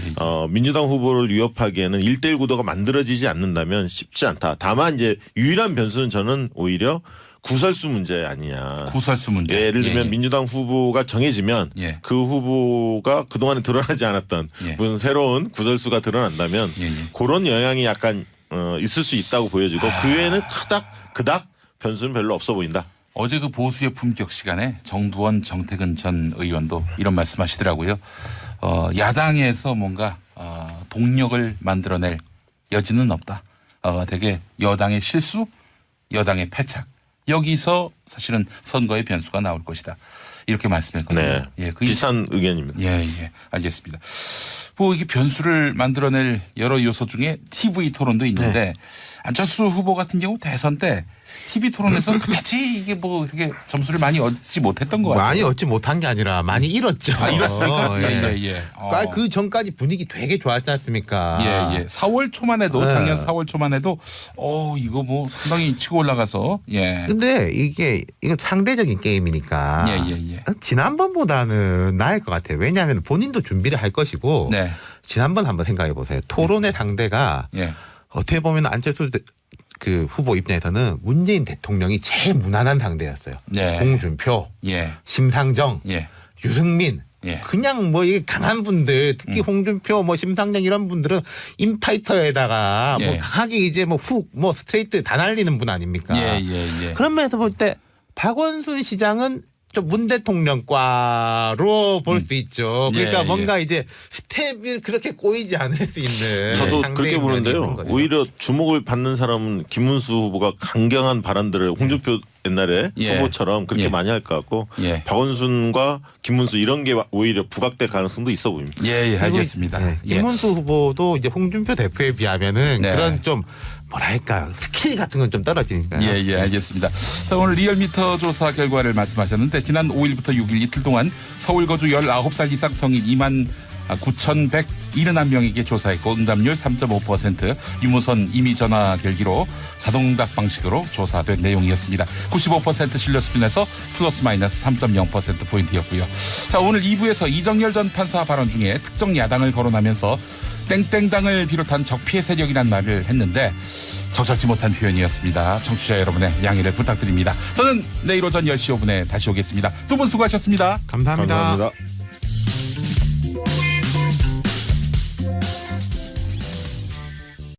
민주당 후보를 위협하기에는 1대1 구도가 만들어지지 않는다면 쉽지 않다. 다만 이제 유일한 변수는 저는 오히려 구설수 문제 아니냐. 구설수 문제. 예를 들면 예. 민주당 후보가 정해지면 예. 그 후보가 그동안에 드러나지 않았던 예. 무슨 새로운 구설수가 드러난다면 예. 그런 영향이 약간 있을 수 있다고 보여지고 그 외에는 그닥 변수는 별로 없어 보인다. 어제 그 보수의 품격 시간에 정두원, 정태근 전 의원도 이런 말씀하시더라고요. 야당에서 뭔가 동력을 만들어낼 여지는 없다. 되게 여당의 실수, 여당의 패착. 여기서 사실은 선거의 변수가 나올 것이다. 이렇게 말씀했거든요. 네. 예, 그 비슷한 의견입니다. 예, 알겠습니다. 뭐 이게 변수를 만들어낼 여러 요소 중에 TV 토론도 있는데 안철수 후보 같은 경우 대선 때 TV 토론에서 그다지 이게 뭐 이렇게 점수를 많이 얻지 못했던 것 같아요. 많이 얻지 못한 게 아니라 많이 잃었죠. 이렇습니까? 예. 예. 그 전까지 분위기 되게 좋았지 않습니까? 예. 4월 초만 해도 네. 작년 4월 초만 해도 이거 뭐 상당히 치고 올라가서 예. 근데 이거 상대적인 게임이니까 예. 지난번보다는 나을 것 같아요. 왜냐하면 본인도 준비를 할 것이고 네. 지난번 한번 생각해 보세요. 토론의 상대가 예. 어떻게 보면 안철수 그 후보 입장에서는 문재인 대통령이 제일 무난한 상대였어요. 네. 홍준표, 예. 심상정, 예. 유승민. 예. 그냥 뭐 이게 강한 분들 특히 홍준표 뭐 심상정 이런 분들은 인파이터에다가 예. 뭐 강하게 이제 뭐 훅 뭐 스트레이트 다 날리는 분 아닙니까? 예. 그런 면에서 볼 때 박원순 시장은 좀 문 대통령과로 볼 수 있죠. 그러니까 예. 뭔가 이제 스텝이 그렇게 꼬이지 않을 수 있는 저도 상대인 그렇게 면이 보는데요. 있는 거죠. 오히려 주목을 받는 사람은 김문수 후보가 강경한 발언들을 홍준표 옛날에 예. 후보처럼 그렇게 예. 많이 할 것 같고 예. 박원순과 김문수 이런 게 오히려 부각될 가능성도 있어 보입니다. 예, 알겠습니다. 네, 예. 김문수 후보도 이제 홍준표 대표에 비하면은 네. 그런 좀 뭐랄까 스킬 같은 건 좀 떨어지니까요. 예, 알겠습니다. 자, 오늘 리얼미터 조사 결과를 말씀하셨는데 지난 5일부터 6일 이틀 동안 서울 거주 19살 이상 성인 29,171명에게 조사했고 응답률 3.5%, 유무선 임의 전화 결기로 자동응답 방식으로 조사된 내용이었습니다. 95% 신뢰 수준에서 플러스 마이너스 3.0%포인트였고요. 자, 오늘 2부에서 이정열 전 판사 발언 중에 특정 야당을 거론하면서 땡땡당을 비롯한 적폐 세력이란 말을 했는데 적절치 못한 표현이었습니다. 청취자 여러분의 양해를 부탁드립니다. 저는 내일 오전 10시 5분에 다시 오겠습니다. 두 분 수고하셨습니다. 감사합니다. 감사합니다.